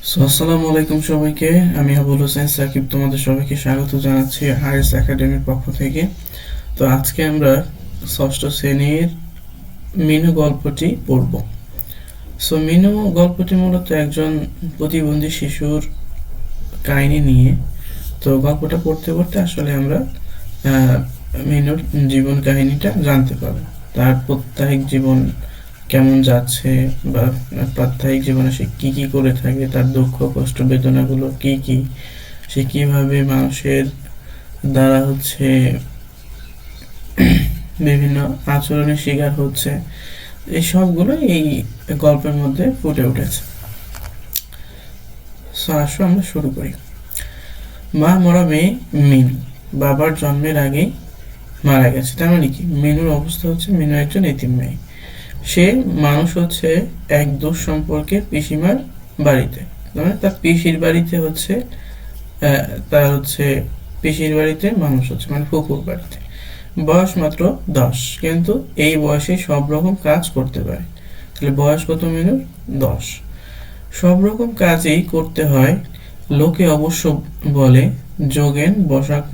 আসসালামু আলাইকুম সবাইকে। আমি আবুল হোসেন সাকিব, তোমাদের সবাইকে স্বাগত জানাচ্ছি হাইস একাডেমির পক্ষ থেকে। তো আজকে আমরা ষষ্ঠ শ্রেণীর মিনু গল্পটি পড়ব। মিনু গল্পটি মূলত একজন প্রতিবন্ধী শিশুর কাহিনী নিয়ে। তো গল্পটা পড়তে পড়তে আসলে আমরা মিনুর জীবন কাহিনীটা জানতে পারবো, তার প্রত্যাহিক জীবন কেমন যাচ্ছে, বা প্রাত্যহিক জীবনে সে কি কি করে থাকে, তার দুঃখ কষ্ট বেদনাগুলো কি কি, সে কিভাবে মানুষের দ্বারা বিভিন্ন আচরণের শিকার হচ্ছে। এই সবগুলো এই গল্পের মধ্যে ফুটে উঠেছে। আসো আমরা শুরু করি। মা মরা মেয়ে মিনু বাবার জন্মের আগেই মারা গেছে। তার মানে কি, মিনুর অবস্থা হচ্ছে মিনু একজন এতিম মেয়ে। সে মানুষ হচ্ছে এক দূর সম্পর্কে পিসিমার বাড়িতে, মানে তার পিসির বাড়িতে তার পিসির বাড়িতে মানুষ হচ্ছে, মানে ফুফুর বাড়িতে। বয়স মাত্র 10, কিন্তু এই বয়সে সব রকম কাজ করতে পারে। তাহলে বয়স কত মিনুর? 10। সব রকম কাজই করতে হয়। লোকে অবশ্য বলে যোগেন বসাক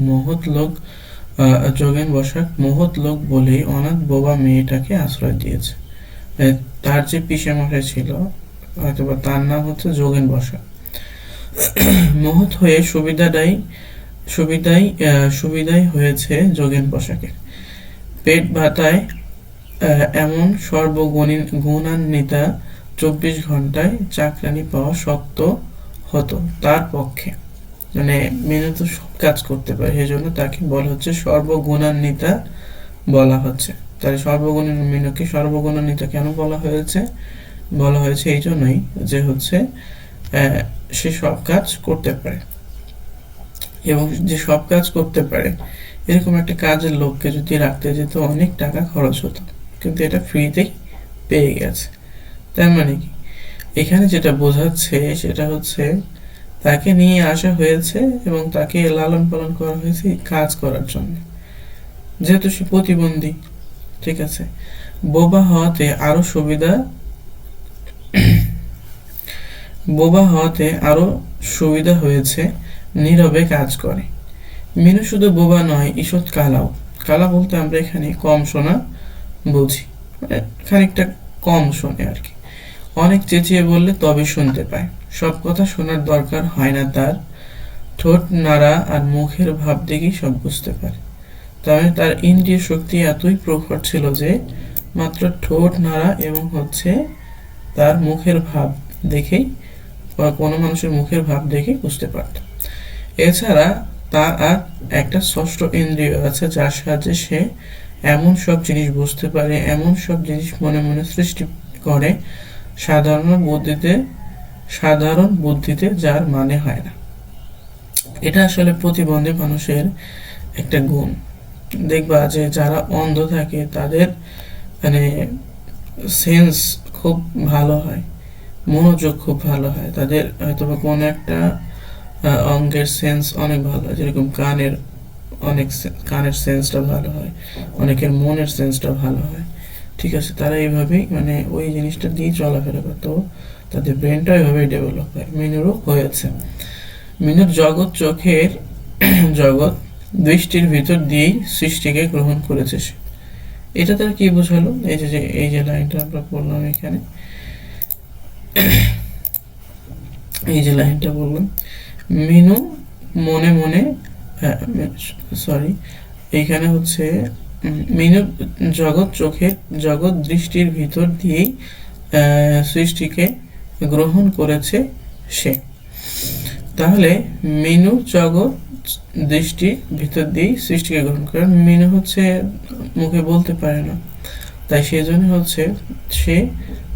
মহৎ লোক বলেই অনাথ বোবা মেয়েটাকে আশ্রয় দিয়েছে। তার যে পিসেমশাই ছিল, হয়তোবা তার নাম হচ্ছে যোগেন বসাক। মহৎ হয়ে সুবিধাই হয়েছে যোগেন বসাকের। পেট ভাতায় এমন সর্বগুণান্বিতা 24 ঘন্টায় চাকরানি পাওয়া শক্ত হতো তার পক্ষে। মানে মেনু তো সব কাজ করতে পারে, সেই জন্য তাকে বলা হচ্ছে সর্বগুণান্বিতা বলা হচ্ছে। তাহলে মিনুকে সর্বগুণান্বিতা কেন বলা হয়েছে এই জন্যই যে সে সব কাজ করতে পারে, এবং যে সব কাজ করতে পারে এরকম একটা কাজের লোককে যদি রাখতে যেত অনেক টাকা খরচ হতো, কিন্তু এটা ফ্রিতেই পেয়ে গেছে। তার মানে কি, এখানে যেটা বোঝাচ্ছে সেটা হচ্ছে তাকে নিয়ে আসা হয়েছে এবং তাকে লালন পালন করা হয়েছে কাজ করার জন্য, যেহেতু সে প্রতিবন্ধী। ঠিক আছে। বোবা হওয়াতে আরো সুবিধা বোবা হওয়াতে আরো সুবিধা হয়েছে, নীরবে কাজ করে। মিনু শুধু বোবা নয়, ঈষৎ কালাও। কালা বলতে আমরা এখানে কম শোনা বুঝি, মানে খানিকটা কম শোনে আর কি। অনেক চেঁচিয়ে বললে তবে শুনতে পায়, সব কথা শোনার দরকার হয় না তার। ঠোঁট নাড়া আর মুখের ভাব দেখেই সব বুঝতে পারে। তবে তার ইন্দ্রিয় শক্তি এতই প্রখর ছিল যে মাত্র ঠোঁট নাড়া এবং তার মুখের ভাব দেখেই, বা কোনো মানুষের মুখের ভাব দেখেই বুঝতে পারত। এছাড়া তার আর একটা ষষ্ঠ ইন্দ্রিয় আছে, যার সাহায্যে সে এমন সব জিনিস বুঝতে পারে, এমন সব জিনিস মনে মনে সৃষ্টি করে সাধারণ বুদ্ধিতে যার মানে হয় না। এটা আসলে প্রতিবন্ধী মানুষের একটা গুণ। দেখবা যে যারা অন্ধ থাকে তাদের মানে সেন্স খুব ভালো হয়, মনোযোগ খুব ভালো হয়, তাদের হয়তো বা কোনো একটা অঙ্গের সেন্স অনেক ভালো হয়, যেরকম কানের সেন্সটা ভালো হয়, অনেকের মনের সেন্সটা ভালো হয়। ঠিক আছে, তারা এইভাবেই মানে ওই জিনিসটা দিয়ে চলাফেরা করে, তো তাদের ব্রেনটা ওইভাবেই ডেভেলপ হয়। মিনুরও হয়েছে। মিনুর জগৎ দৃষ্টির ভিতর দিয়েই সৃষ্টিকে গ্রহণ করেছে সে। এটা তার কি বোঝালো? এই যে লাইনটা আমরা পড়লাম এখানে, এই যে লাইনটা বললাম, মিনু মনে মনে, সরি, এইখানে মিনু জগৎ দৃষ্টির ভিতর দিয়েই সৃষ্টিকে গ্রহণ করেছে সে। তাহলে মিনু জগৎ দৃষ্টির ভিতর দিয়েই সৃষ্টিকে গ্রহণ করে। মিনু মুখে বলতে পারে না, তাই সেজন্য সে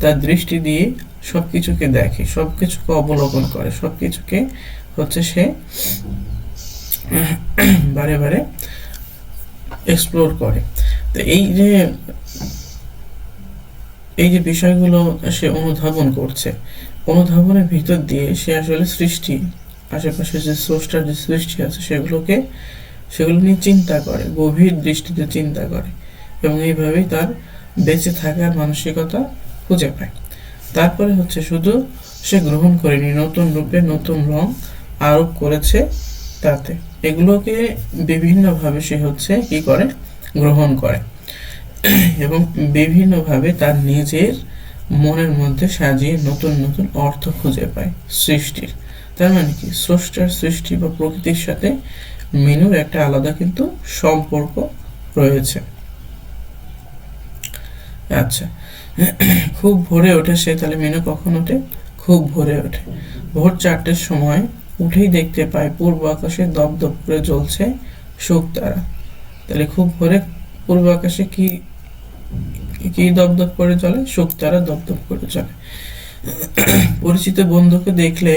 তার দৃষ্টি দিয়ে সবকিছুকে দেখে, সবকিছুকে অবলোকন করে, সবকিছুকে সে বারে বারে এক্সপ্লোর করে। তো এই যে বিষয়গুলো সে অনুধাবন করছে, অনুধাবনের ভিতর দিয়ে সে আসলে আশেপাশে যে স্রষ্টার যে সৃষ্টি আছে সেগুলো নিয়ে চিন্তা করে, গভীর দৃষ্টিতে চিন্তা করে, এবং এইভাবেই তার বেঁচে থাকার মানসিকতা খুঁজে পায়। তারপরে শুধু সে গ্রহণ করেনি, নতুন রূপে নতুন রং আরোপ করেছে তাতে। এগুলোকে বিভিন্নভাবে সে হচ্ছে কি করে, গ্রহণ করে এবং বিভিন্নভাবে তার নিজের মনের মধ্যে সাজিয়ে নতুন নতুন অর্থ খুঁজে পায় সৃষ্টির। তার মানে কি, স্রষ্টার সৃষ্টি বা প্রকৃতির সাথে মিনুর একটা আলাদা কিন্তু সম্পর্ক রয়েছে। আচ্ছা, খুব ভোরে ওঠে সে, তাহলে মিনু কখন ওঠে? খুব ভোরে ওঠে। ভোর 4টের সময় উঠেই দেখতে পায় পূর্ব আকাশে দপদপ করে জ্বলছে শুকতারা। তাহলে খুব ভোরে পূর্ব আকাশে কি কি দপদপ করে জ্বলে? শুকতারা দপদপ করে জ্বলে। পরিচিত বন্ধুকে দেখলে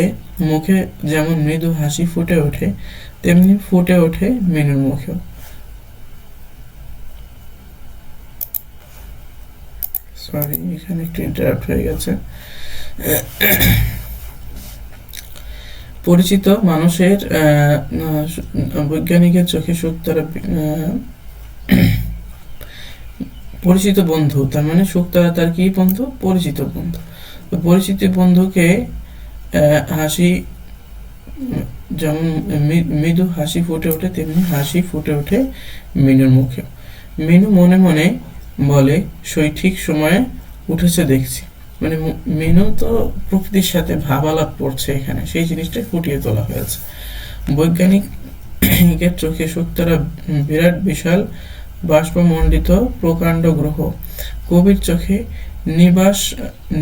মুখে যেমন মৃদু হাসি ফুটে ওঠে, তেমনি ফুটে ওঠে মিনুর মুখেও। সরি, এখানে একটু ইন্টারাপ্ট হয়ে গেছে। পরিচিত মানুষের বৈজ্ঞানিকের চোখে শুকতারা, পরিচিত বন্ধু, তার মানে শুকতারা তার কি বন্ধু? পরিচিত বন্ধু। তো পরিচিত বন্ধুকে হাসি যেমন মৃদু হাসি ফুটে ওঠে, তেমনি হাসি ফুটে ওঠে মিনুর মুখে। মিনু মনে মনে বলে, সই ঠিক সময়ে উঠেছে দেখছি। মানে মিনু তো প্রকৃতির সাথে ভাবালাপ করছে, এখানে সেই জিনিসটা ফুটিয়ে তোলা হয়েছে। বৈজ্ঞানিকের চোখে শুকতারা বিরাট বিশাল বাষ্পমণ্ডিত প্রকাণ্ড গ্রহ। কবির চোখে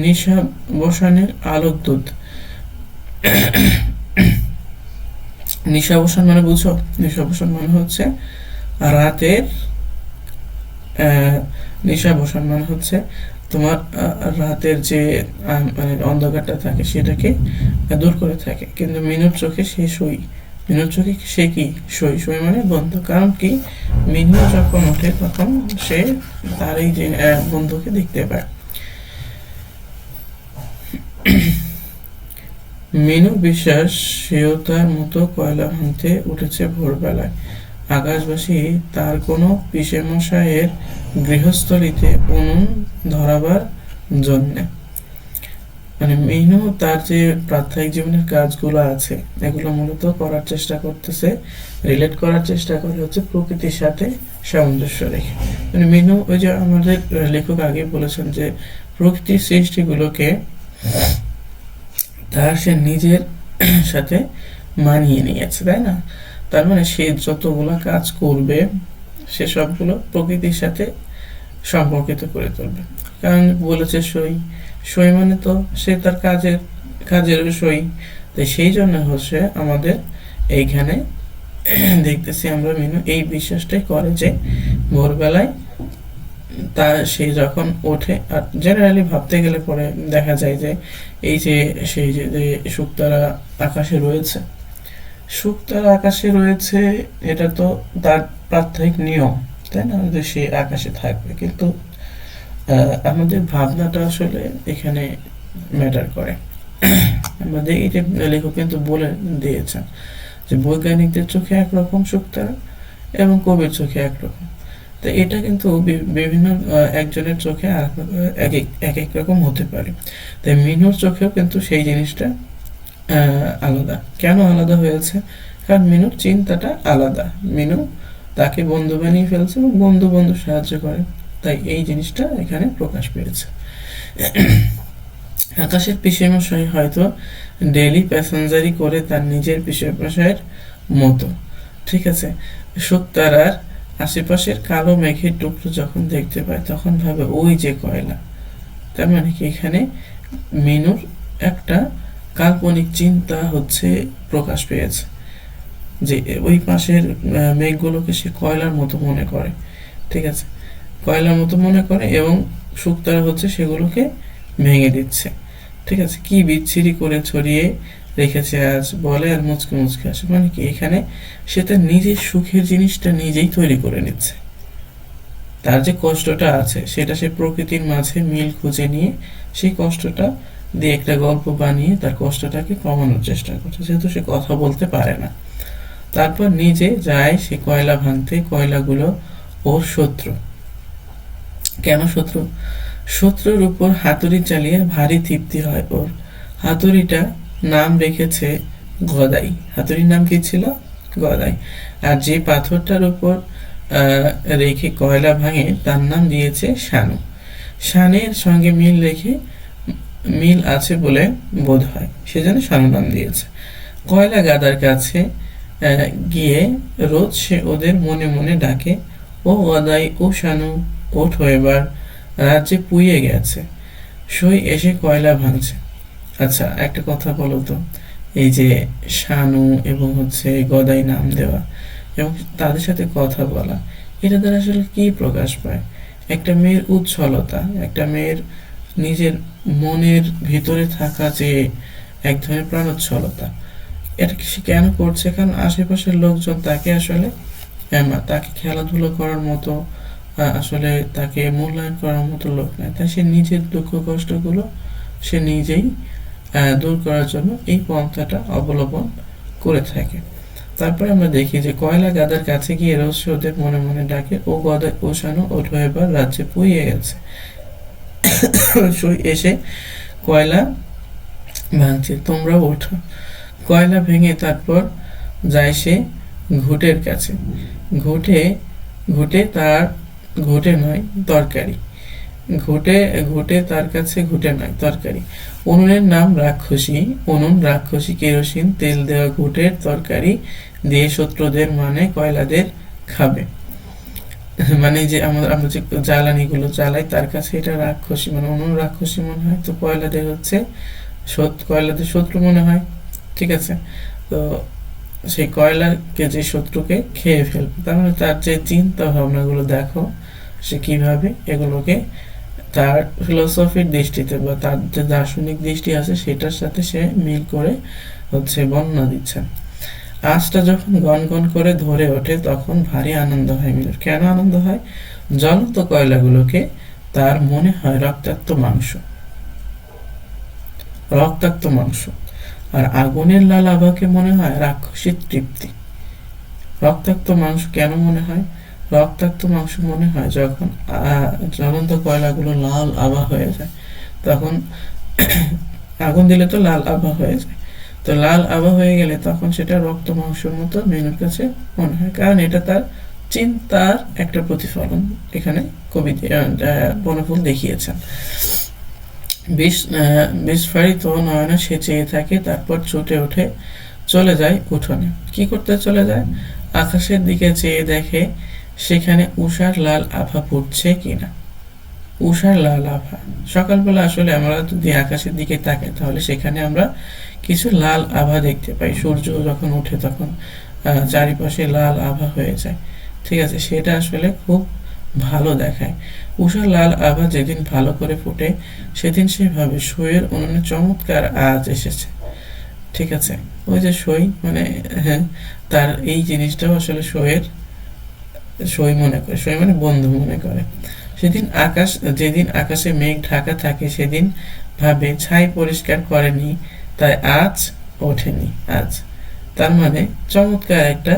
নিশাবসানের আলোকদূত। নিশাবসান মানে বুঝো? নিশাবসান মানে হচ্ছে রাতের, নিশাবসান মানে হচ্ছে তোমার রাতের যে মানে অন্ধকারটা থাকে সেটাকে দূর করে থাকে। কিন্তু মিনুর চোখে সে সই, মিনুর চোখে সে কি সই, সই মানে বন্ধু। কারণ কি, মিনু যখন ওঠে তখন সে তার এই যে বন্ধুকে দেখতে পায়। মিনু বিশ্বাস সেও তার মতো কয়লা ভাঙতে উঠেছে ভোরবেলায়। আকাশবাসী তার কোনো পিসেমশাইয়ের গৃহস্থলিতে উনুন ধরাবার জন্যে। মানে মিনু তার যে প্রাত্যহিক জীবনের কাজগুলো আছে এগুলো মূলত করার চেষ্টা করতেছে, রিলেট করার চেষ্টা করে হচ্ছে প্রকৃতির সাথে সামঞ্জস্য রেখে। মানে মিনু, ওই যে আমাদের লেখক আগে বলেছেন যে প্রকৃতির সৃষ্টিগুলোকে তার সে নিজের সাথে মানিয়ে নিয়েছে, তাই না? তার মানে সে যতগুলো কাজ করবে সে সবগুলো প্রকৃতির সাথে সম্পর্কিত করে তুলবে। কারণ বলেছে সই, সই মানে তো সে তার কাজের সই। তাই সেই জন্য হচ্ছে আমাদের এইখানে দেখতেছি আমরা মিনু এই বিশ্বাসটাই করে যে ভোরবেলায় তা সে যখন ওঠে, আর জেনারেলি ভাবতে গেলে পরে দেখা যায় যে এই যে সেই যে শুকতারা আকাশে রয়েছে, শুকতারা আকাশে রয়েছে, এটা তো তার প্রাত্যহিক নিয়ম, তাই না, যে সে আকাশে থাকবে। কিন্তু আমাদের ভাবনাটা আসলে এখানে ম্যাটার করে। আমাদের এই যে লেখক কিন্তু বলে দিয়েছেন যে বৈজ্ঞানিকদের চোখে একরকম শুকতারা এবং কবির চোখে একরকম। তো এটা কিন্তু বিভিন্ন একজনের চোখে এক এক রকম হতে পারে। তাই মিনুর চোখেও কিন্তু সেই জিনিসটা আলাদা। কেন আলাদা হয়েছে? কারণ মিনুর চিন্তাটা আলাদা। মিনু তাকে বন্ধু বানিয়ে ফেলছে এবং বন্ধু সাহায্য করে, তাই এই জিনিসটা এখানে প্রকাশ পেয়েছে। আকাশের পিসেমশাই হয়তো ডেইলি প্যাসেঞ্জারি করে তার নিজের পিসেমশাইয়ের মতো, ঠিক আছে। শুকতারার আশেপাশের কালো মেঘের টুকরো যখন দেখতে পায় তখন ভাবে ওই যে কয়লা। তার মানে কি, এখানে মিনুর একটা কাল্পনিক চিন্তা হচ্ছে প্রকাশ পেয়েছে যে ওই পাশের মেঘগুলোকে সে কয়লার মতো মনে করে, ঠিক আছে, কয়লার মতো মনে করে এবং শুকতারা হচ্ছে সেগুলোকে ভেঙে দিচ্ছে, ঠিক আছে। কি বিচ্ছিরি করে ছড়িয়ে রেখেছে আজ, বলে আর মুচকে মুচকে আসে। মানে কি, এখানে সে তার নিজের সুখের জিনিসটা নিজেই তৈরি করে নিচ্ছে। তার যে কষ্টটা আছে সেটা সে প্রকৃতির মাঝে মিল খুঁজে নিয়ে সেই কষ্টটা দিয়ে একটা গল্প বানিয়ে তার কষ্টটাকে কমানোর চেষ্টা করছে, যেহেতু সে কথা বলতে পারে না। তারপর নিজে যায় সে কয়লা ভাঙতে। কয়লাগুলো ওর শত্রু। কেন শত্রু? শত্রুর উপর হাতুড়ি চালিয়ে ভারী তৃপ্তি হয় ওর। হাতুড়িটা নাম রেখেছে গদাই। হাতুড়ির নাম কি ছিল? গদাই। আর যে পাথরটার উপর রেখে কয়লা ভাঙে তার নাম দিয়েছে শানু। শানের সঙ্গে মিল আছে বলে বোধ হয়, সেজন্য শানু নাম দিয়েছে। কয়লা গাদার কাছে গিয়ে রোজ সে ওদের মনে মনে ডাকে, ও গদাই, ও শানু, ওঠো এবার, রাজ্যে পুড়িয়ে গেছে। সই এসে কয়লা ভাঙছে। আচ্ছা, একটা কথা বলো তো, এই যে শানু এবং গদাই নাম দেওয়া এবং তাদের সাথে কথা বলা, এটা দ্বারা আসলে কি প্রকাশ পায়? একটা মেয়ের উচ্ছলতা, একটা মেয়ের নিজের মনের ভিতরে থাকা যে এক ধরনের প্রাণোচ্ছলতা, এটা সে কেন করছে? কারণ আশেপাশের লোকজন তাকে আসলে তাকে খেলাধুলো করার মতো, আসলে তাকে মূল্যায়ন করার মতো লোক নেই। তাই সে নিজের দুঃখ কষ্টগুলো সে নিজেই দূর করার জন্য এই পন্থাটা অবলম্বন করে থাকে। তারপরে আমরা দেখি যে কয়লা গাদার কাছে গিয়ে রোজ ওদের মনে মনে ডাকে, ও গদা, ও শানু, ওঠো এবার, রাজ্যে পুড়িয়ে গেছে। সই এসে কয়লা ভাঙছে, তোমরা ওঠো। কয়লা ভেঙে তারপর যায় সে ঘুটের কাছে। ঘুটে ঘুটে তার ঘুটে নয় তরকারি, ঘুটে ঘুটে তার কাছে ঘুটে নয় তরকারি। উনুনের নাম রাক্ষসী, উনুন রাক্ষসী, কেরোসিন তেল দেওয়া ঘুটের তরকারি দিয়ে শত্রুদের মানে কয়লাদের খাবে। মানে যে আমরা যে জ্বালানিগুলো জ্বালাই তার কাছে এটা রাক্ষসী, মানে উনুন রাক্ষসী মনে হয়, তো কয়লাদের কয়লাদের শত্রু মনে হয়। ঠিক আছে, তো সেই কয়লাকে যে শত্রুকে খেয়ে ফেলবে, তার মানে তার যে চিন্তা ভাবনাগুলো দেখো, সে কিভাবে এগুলোকে তার ফিলোসফির দৃষ্টিতে বা তার যে দার্শনিক দৃষ্টি আছে সেটার সাথে সে মিল করে বর্ণনা দিচ্ছেন। আঁচটা যখন গনগন করে ধরে ওঠে তখন ভারী আনন্দ হয় মিলুর। কেন আনন্দ হয়? জ্বলন্ত কয়লাগুলোকে তার মনে হয় রক্তাক্ত মাংস, রক্তাক্ত মাংস। আর আগুনের লাল আভাকে মনে হয় রাক্ষসীর তৃপ্তি। রক্তাক্ত মাংস কেন মনে হয়? রক্তাক্ত মাংস মনে হয় যখন জ্বলন্ত কয়লাগুলো লাল আভা হয়ে যায়, তখন আগুন দিলে তো লাল আভা হয়ে যায়, তো লাল আভা হয়ে গেলে তখন সেটা রক্ত মাংসের মতো মেনুর কাছে মনে হয়, কারণ এটা তার চিন্তার একটা প্রতিফলন এখানে বনফুল দেখিয়েছেন। বিস্ফারিত নয়নে সে চেয়ে থাকে, তারপর ছুটে উঠে চলে যায় উঠোনে। কি করতে চলে যায়? আকাশের দিকে চেয়ে দেখে সেখানে উষার লাল আভা ফুটছে কিনা। উষার লাল আভা, সকালবেলা আসলে আমরা যদি আকাশের দিকে তাকাই তাহলে সেখানে আমরা কিছু লাল আভা দেখতে পাই। সূর্য যখন ওঠে তখন চারিপাশে লাল আভা হয়ে যায়। ঠিক আছে, সেটা আসলে খুব ভালো দেখায়। উষার লাল আভা যেদিন ভালো করে ফুটে সেদিন সেভাবে সইয়ের উনুনে চমৎকার আজ এসেছে। ঠিক আছে, ওই যে সই মানে তার এই জিনিসটাও আসলে সই মনে করে, সই মানে বন্ধু মনে করে। যেদিন আকাশে মেঘ ঢাকা থাকে সেদিন ভাবে ছাই পরিষ্কার করেনি, তাই আজ ওঠেনি। আজ তার মানে চমৎকার একটা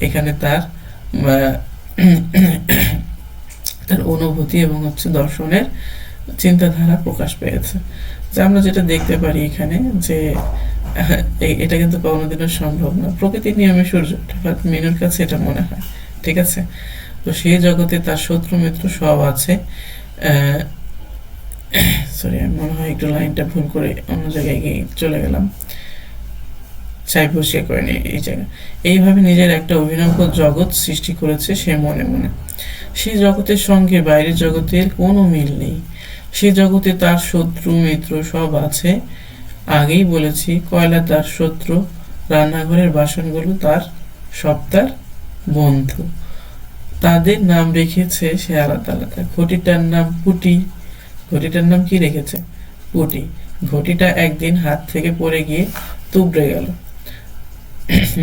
এখানে তার তার অনুভূতি এবং দর্শনের চিন্তাধারা প্রকাশ পেয়েছে। যে আমরা যেটা দেখতে পারি এখানে যে এটা কিন্তু কোনোদিনও সম্ভব না, প্রকৃতির নিয়মে সূর্য ওঠে, বাট মিনুর কাছে এটা মনে হয়। ঠিক আছে, তো সেই জগতে তার শত্রু মিত্র সব আছে। সরি, আমি মনে হয় একটু লাইনটা ভুল করে অন্য জায়গায় গিয়ে চলে গেলাম। ছাই পরিষ্কার করেনি এই জায়গায়। এইভাবে নিজের একটা অভিনব জগৎ সৃষ্টি করেছে সে মনে মনে। সেই জগতের সঙ্গে বাইরের জগতের কোনো মিল নেই। সে জগতে তার শত্রু মিত্র সব আছে। আগেই বলেছি, কয়লা তার শত্রু, রান্নাঘরের বাসনগুলো তার বন্ধু। তাদের নাম রেখেছে সে আলাদা আলাদা। ঘটিটার নাম পুটি। ঘটিটার নাম কি রেখেছে? পুটি। ঘটিটা একদিন হাত থেকে পড়ে গিয়ে তুবড়ে গেল।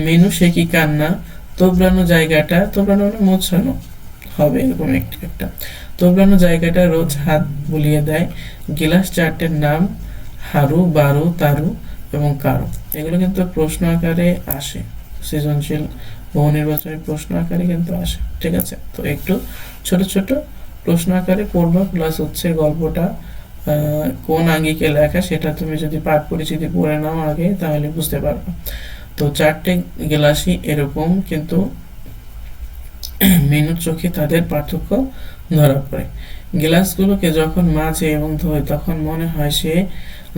মেনু সে কি কান্না, তোবড়ানো মানে মোছানো হবে এরকম একটা তোবড়ানো জায়গাটা রোজ হাত বুলিয়ে দেয়। গিলাস চারটের নাম হারু, বারু, তারু এবং কারু। এগুলো কিন্তু প্রশ্ন আকারে আসে, সৃজনশীল বহু নির্বাচনী প্রশ্ন আকারে কিন্তু আসে। ঠিক আছে, তো একটু ছোট ছোট প্রশ্ন আকারে পড়বা, প্লাস গল্পটা কোন আঙ্গিকে লেখা সেটা তুমি যদি পাঠ পরিচিতি পড়ে নাও আগে তাহলে বুঝতে পারবে। তো চারটে গ্লাসই এরকম, কিন্তু মিনুর চোখে তাদের পার্থক্য ধরা পড়ে। গ্লাসগুলোকে যখন মাজে এবং ধোয় তখন মনে হয় সে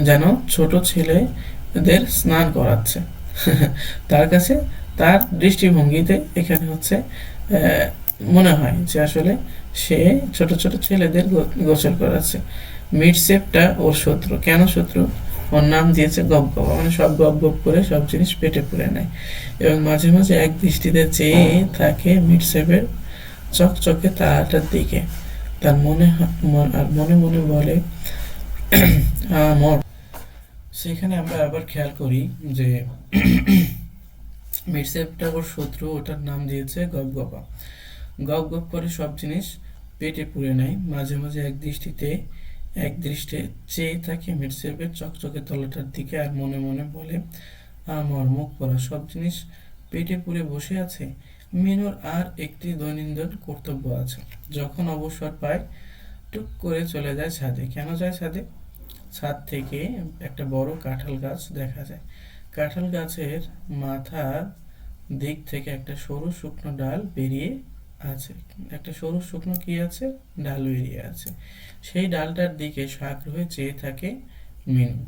যেন ছোট ছেলেদের স্নান করাচ্ছে। তার কাছে, তার দৃষ্টিভঙ্গিতে এখানে হচ্ছে মনে হয় যে আসলে সে ছোট ছোট ছেলেদের গোসল করাচ্ছে। মিডসেপটা ওর শত্রু। কেন শত্রু? ওর নাম দিয়েছে গবগবা, মানে সব গপ গপ করে সব জিনিস পেটে পুরে নেয় এবং মাঝে মাঝে এক দৃষ্টিতে চেয়ে থাকে মিডসেপের চকচকে তারাটার দিকে। তার আর মনে মনে বলে মর। সেখানে আমরা আবার খেয়াল করি যে মিডসেপটা ওর শত্রু, ওটার নাম দিয়েছে গবগবা। গপ গপ করে সব জিনিস পেটে পুরে নেয়, মাঝে মাঝে এক দৃষ্টে চেয়ে থাকে মিডসেপের চকচকে তলাটার দিকে আর মনে মনে বলে আমার মুখ পড়া সব জিনিস পেটে পুরে বসে আছে। মিনুর আর একটি দৈনন্দিন কর্তব্য আছে। যখন অবসর পায় টুক করে চলে যায় ছাদে। কেন যায় ছাদে? ছাদ থেকে একটা বড় কাঁঠাল গাছ দেখা যায়। কাঁঠাল গাছের মাথার দিক থেকে একটা সরু শুকনো ডাল বেরিয়ে আছে। একটা সরু শুকনো কি আছে? ডাল বেরিয়ে আছে। সেই ডালটার দিকে সাগ্রহে চেয়ে থাকে মিনু।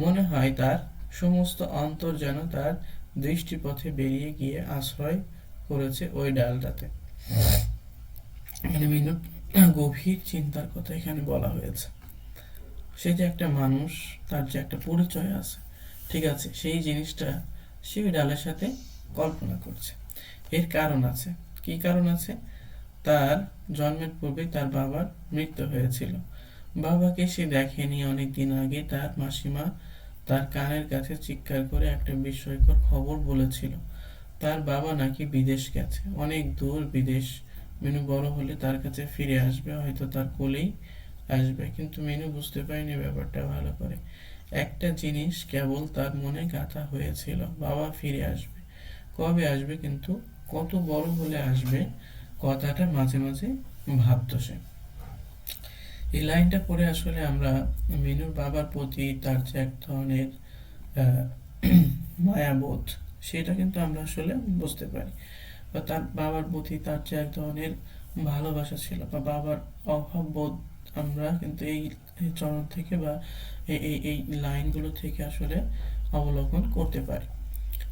মনে হয় তার সমস্ত অন্তর যেন তার দৃষ্টিপথে বেরিয়ে গিয়ে আশ্রয় করেছে ওই ডালটাতে। মানে মিনুর গভীর চিন্তার কথা এখানে বলা হয়েছে। সে যে একটা মানুষ, তার যে একটা পরিচয় আছে, ঠিক আছে, সেই জিনিসটা সে ওই ডালের সাথে কল্পনা করছে। এর কারণ আছে। কি কারণ আছে? তার জন্মের পূর্বে তার বাবার মৃত্যু হয়েছিল। বাবাকে সে দেখেনি অনেক দিন আগে। তার মাসিমা তার কানের কাছে চিৎকার করে একটা বিস্ময়কর খবর বলেছিল। তার বাবা নাকি বিদেশ গেছে, অনেক দূর বিদেশ। মিনু বড় হলে তার কাছে ফিরে আসবে, হয়তো তার কোলেই আসবে। কিন্তু মিনু বুঝতে পারেনি ব্যাপারটা ভালো করে। একটা জিনিস কেবল তার মনে গাঁথা হয়েছিল, বাবা ফিরে আসবে। কবে আসবে, কিন্তু কত বড় হলে আসবে, কথাটা মাঝে মাঝে ভাবতো সে। এই লাইনটা পড়ে আসলে আমরা মিনুর বাবার প্রতি তার যে এক ধরনের আহ, মায়াবোধ, সেটা কিন্তু আমরা আসলে বুঝতে পারি। বা তার বাবার প্রতি তার যে এক ধরনের ভালোবাসা ছিল বা বাবার অভাব বোধ, আমরা কিন্তু এই এই চরণ থেকে বা এই লাইনগুলো থেকে আসলে অবলোকন করতে পারি।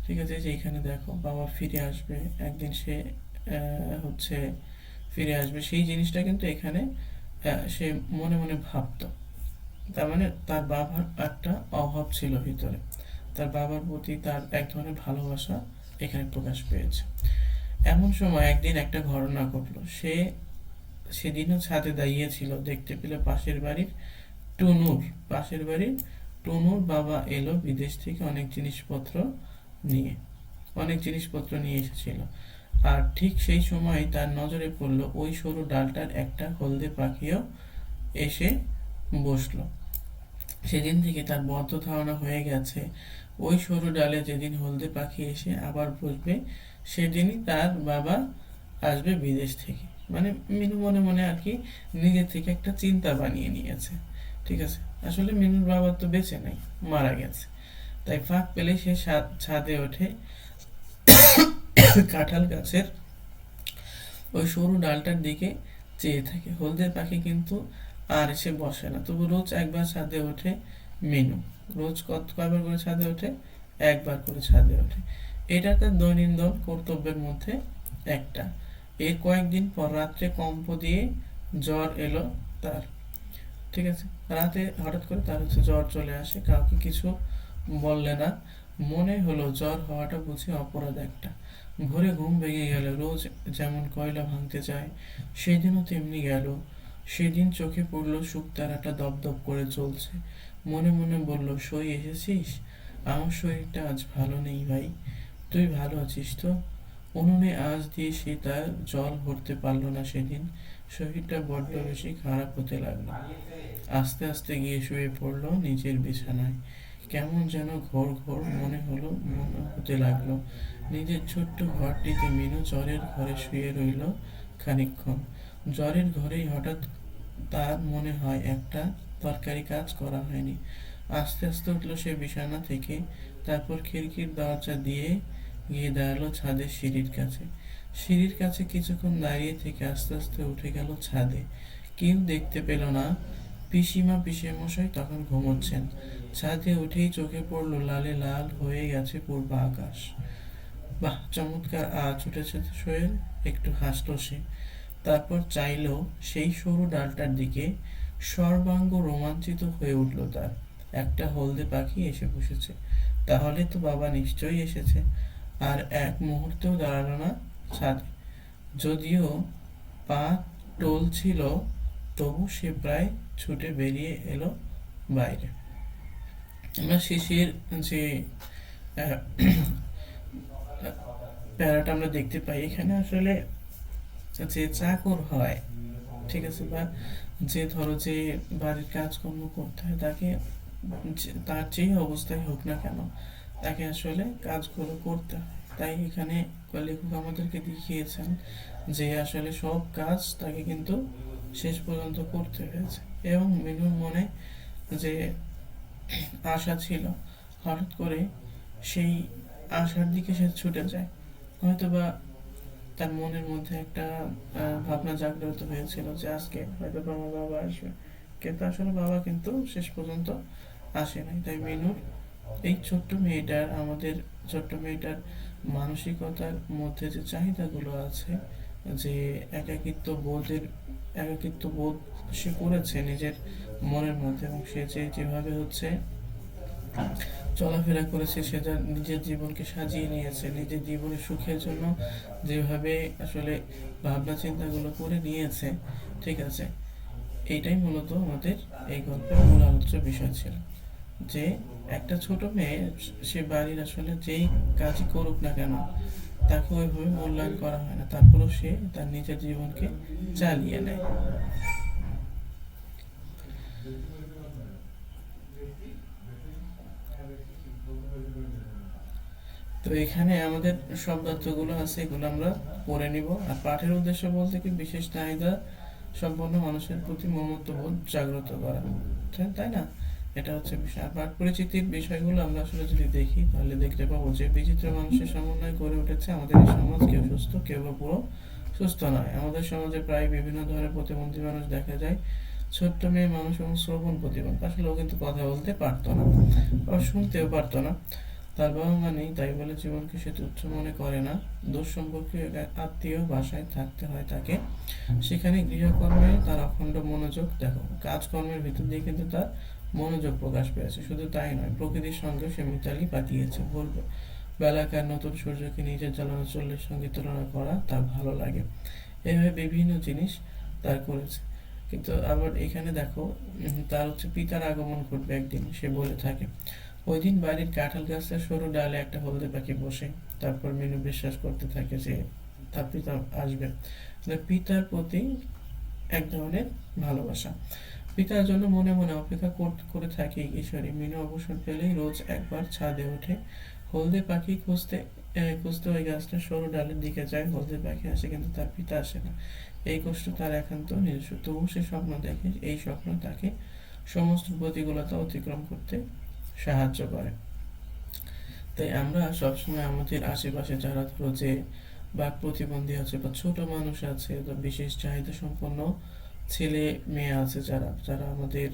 ঠিক আছে, যে এখানে দেখো বাবা ফিরে আসবে একদিন, সে হচ্ছে ফিরে আসবে, সেই জিনিসটা কিন্তু এখানে সে মনে মনে ভাবতো। তার মানে তার বাবার একটা অভাব ছিল ভিতরে, তার বাবার প্রতি তার এক ধরনের ভালোবাসা এখানে প্রকাশ পেয়েছে। এমন সময় একদিন একটা ঘটনা ঘটলো। সেদিনও ছাদে দাঁড়িয়েছিল, দেখতে পেল পাশের বাড়ির টুনুর বাবা এলো বিদেশ থেকে অনেক জিনিসপত্র নিয়ে এসেছিল। আর ঠিক সেই সময় তার নজরে পড়লো ওই সরু ডালটার একটা হলদে পাখিও এসে বসলো। সেদিন থেকে তার বদ্ধ ধারণা হয়ে গেছে, ওই সরু ডালে যেদিন হলদে পাখি এসে আবার বসবে, সেদিনই তার বাবা আসবে বিদেশ থেকে। মানে মিনু মনে মনে আর কি নিজের থেকে একটা চিন্তা বানিয়ে নিয়েছে। ঠিক আছে, আসলে মিনুর বাবা তো বেঁচে নাই, মারা গেছে। তাই ফাঁক পেলে সে ছাদে ওঠে, কাঁঠাল গাছের ওই সরু ডালটার দিকে চেয়ে থাকে। হলদে পাখি কিন্তু আর এসে বসে না, তবু রোজ একবার ছাদে ওঠে মিনু। রোজ কয়বার করে ছাদে ওঠে? একবার করে ছাদে ওঠে। এটা তার দৈনন্দিন কর্তব্যের মধ্যে একটা। এর কয়েকদিন পর রাত্রে কম্প দিয়ে জ্বর এলো তার। ঠিক আছে, রাতে হঠাৎ করে তার হচ্ছে জ্বর চলে আসে, কাউকে কিছু বললে না। মনে হলো জ্বর হওয়াটা বুঝি অপরাধ একটা। ভোরে ঘুম ভেঙে গেল, রোজ যেমন কয়লা ভাঙতে যায় সেদিনও তেমনি গেল। সেদিন চোখে পড়লো শুকতারাটা দপদপ করে জ্বলছে। মনে মনে বলল, সই এসেছিস? আমার শরীরটা আজ ভালো নেই ভাই, তুই ভালো আছিস তো? উনুনে আঁচ দিয়ে সে তার জল ভরতে পারল না সেদিন। শরীরটা বড্ড বেশি খারাপ হতে লাগলো। আস্তে আস্তে গিয়ে শুয়ে পড়লো নিজের বিছানায়। কেমন যেন ঘোর ঘোর মনে হতে লাগলো। নিজের ছোট্ট ঘরটিতে মিনু জ্বরের ঘরে শুয়ে রইল খানিকক্ষণ। জ্বরের ঘরেই হঠাৎ তার মনে হয় একটা দরকারি কাজ করা হয়নি। আস্তে আস্তে উঠলো সে বিছানা থেকে, তারপর খিড়কির দরজা দিয়ে গিয়ে দাঁড়ালো ছাদের সিঁড়ির কাছে। সিঁড়ির কাছে কিছুক্ষণ দাঁড়িয়ে থেকে আস্তে আস্তে উঠে গেল ছাদে। কেউ দেখতে পেল না। পিসিমা পিসেমশাই তখন ঘুমোচ্ছেন। ছাদে উঠেই চোখে পড়লো লালে লাল হয়ে গেছে পূর্ব আকাশ। বাহ, চমৎকার আজ উঠেছে তো সোহেল, একটু হাসলো সে। তারপর চাইলো সেই সরু ডালটার দিকে। সর্বাঙ্গ রোমাঞ্চিত হয়ে উঠল তার। একটা হলদে পাখি এসে বসেছে। তাহলে তো বাবা নিশ্চয়ই এসেছে। আর এক মুহূর্তেও দাঁড়ালো না ছাদে। যদিও পা টলছিল, তবু সে প্রায় ছুটে বেরিয়ে এলো বাইরে। আমরা শেষের যে আহ, প্যারাটা আমরা দেখতে পাই, এখানে আসলে যে চাকর হয়, ঠিক আছে, বা যে ধরো যে বাড়ির কাজকর্ম করতে হয় তাকে, তার যেই অবস্থায় হোক না কেন, তাকে আসলে কাজগুলো করতে হয়। তাই এখানে লেখক আমাদেরকে দেখিয়েছেন যে আসলে সব কাজ তাকে কিন্তু শেষ পর্যন্ত করতে হয়েছে। এবং মিনুর মনে যে আশা ছিল, হঠাৎ করে সেই আশার দিকে সে ছুটে যায়। হয়তোবা তার মনের মধ্যে একটা ভাবনা জাগ্রত হয়েছিল যে আজকে হয়তো আমার বাবা আসবে, কিন্তু আসলে বাবা কিন্তু শেষ পর্যন্ত আসে নাই। তাই মিনুর এই ছোট্ট মেয়েটার, আমাদের ছোট্ট মেয়েটার মানসিকতার মধ্যে যে চাহিদাগুলো আছে, যে একাকিত্ব বোধ সে করেছে নিজের মনের মধ্যে, এবং সে যেভাবে হচ্ছে চলাফেরা করেছে, সে তার নিজের জীবনকে সাজিয়ে নিয়েছে, নিজের জীবনের সুখের জন্য যেভাবে আসলে ভাবনা চিন্তাগুলো করে নিয়েছে, ঠিক আছে, এইটাই মূলত আমাদের এই গল্পের মূল আলোচ্য বিষয় ছিল। যে একটা ছোট মেয়ে, সে বাড়ির আসলে যেই কাজই করুক না কেন, তাকে ওইভাবে মূল্যায়ন করা হয় না, তারপরেও সে তার নিজের জীবনকে চালিয়ে নেয়। তো এখানে আমাদের শব্দার্থগুলো আছে, এগুলো আমরা পড়ে নিব। আর পাঠের উদ্দেশ্য বলতে কি, বিশেষ চাহিদা সম্পন্ন মানুষের প্রতি মমত্ববোধ জাগ্রত করা, তাই না? এটা হচ্ছে বিষয়। আর পাঠ পরিচিতির বিষয়গুলো আমরা আসলে যদি দেখি, তাহলে দেখতে পাবো যে বিচিত্র মানুষের সমন্বয়ে গড়ে উঠেছে আমাদের এই সমাজ। কেউ সুস্থ, কেউ বা পুরো সুস্থ নয়। আমাদের সমাজে প্রায় বিভিন্ন ধরনের প্রতিবন্ধী মানুষ দেখা যায়। ছোট্ট মেয়ে মানুষ এবং শ্রবণ প্রতিবন্ধী, আসলে ও কিন্তু কথা বলতে পারতো না বা শুনতেও পারতো না। তার বাবা মা নেই, তাই বলে জীবনকে সে তুচ্ছ মনে করে না। দূর সম্পর্কে আত্মীয় বাসায় থাকতে হয় তাকে। সেখানে গৃহকর্মে তার অখণ্ড মনোযোগ। দেখো, কাজকর্মের ভিতর দিয়ে কিন্তু তার মনোযোগ প্রকাশ পেয়েছে। শুধু তাই নয়, প্রকৃতির সঙ্গে সে মিতালি পাঠিয়েছে। বলবে বেলাকার নতুন সূর্যকে নিজের জ্বালানো চুল্লির সঙ্গে তুলনা করা তার ভালো লাগে। এভাবে বিভিন্ন জিনিস তার করেছে। কিন্তু আবার এখানে দেখো, তার হচ্ছে পিতার আগমন ঘটবে একদিন, সে বলে থাকে। ওই দিন বাড়ির কাঁঠাল গাছের সরু ডালে একটা হলদে পাখি বসে। তারপর মিনু বিশ্বাস করতে থাকে যে তার পিতা আসবে। পিতার প্রতি এক ধরনের ভালোবাসা। পিতার জন্য মনে মনে অপেক্ষা করে থাকে ঈশ্বরী। মিনু অবসর পেলেই রোজ একবার ছাদে ওঠে। হলদে পাখি খুঁজতে খুঁজতে ওই গাছটার সরু ডালের দিকে যায়। হলদে পাখি আসে, কিন্তু তার পিতা আসে না। এই কষ্ট তার একান্ত নিজস্ব। তবু সে স্বপ্ন দেখে, এই স্বপ্ন তাকে সমস্ত প্রতিকূলতা অতিক্রম করতে সাহায্য করে। তাই আমরা সবসময় আমাদের আশেপাশে যারা ধরো যে বাক প্রতিবন্ধী আছে বা ছোট মানুষ আছে বা বিশেষ চাহিদা সম্পন্ন ছেলে মেয়ে আছে, যারা যারা আমাদের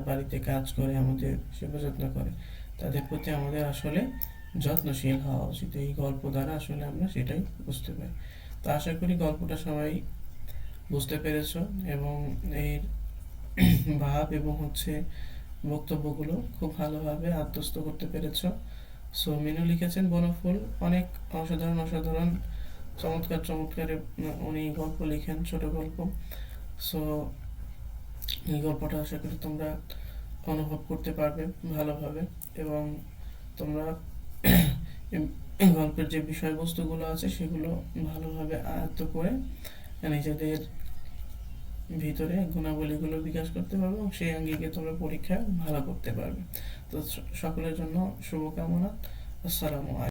বাড়িতে কাজ করে, আমাদের সেবা যত্ন করে, তাদের প্রতি আমাদের আসলে যত্নশীল হওয়া উচিত। এই গল্প দ্বারা আসলে আমরা সেটাই বুঝতে পারি। তো আশা করি গল্পটা সবাই বুঝতে পেরেছো, এবং এর ভাব এবং হচ্ছে বক্তব্যগুলো খুব ভালোভাবে আত্মস্থ করতে পেরেছো। সো মিনু লিখেছেন বনফুল, অনেক অসাধারণ অসাধারণ চমৎকার চমৎকার উনি গল্প লিখেন, ছোট গল্প। সো এই গল্পটা আশা করি তোমরা অনুভব করতে পারবে ভালোভাবে, এবং তোমরা গল্পের যে বিষয়বস্তুগুলো আছে সেগুলো ভালোভাবে আয়ত্ত করে নিজেদের ভিতরে গুণাবলীগুলো বিকাশ করতে পারবে, এবং সেই আঙ্গিকে তোমরা পরীক্ষা ভালো করতে পারবে। তো সকলের জন্য শুভকামনা। আসসালামু আলাইকুম।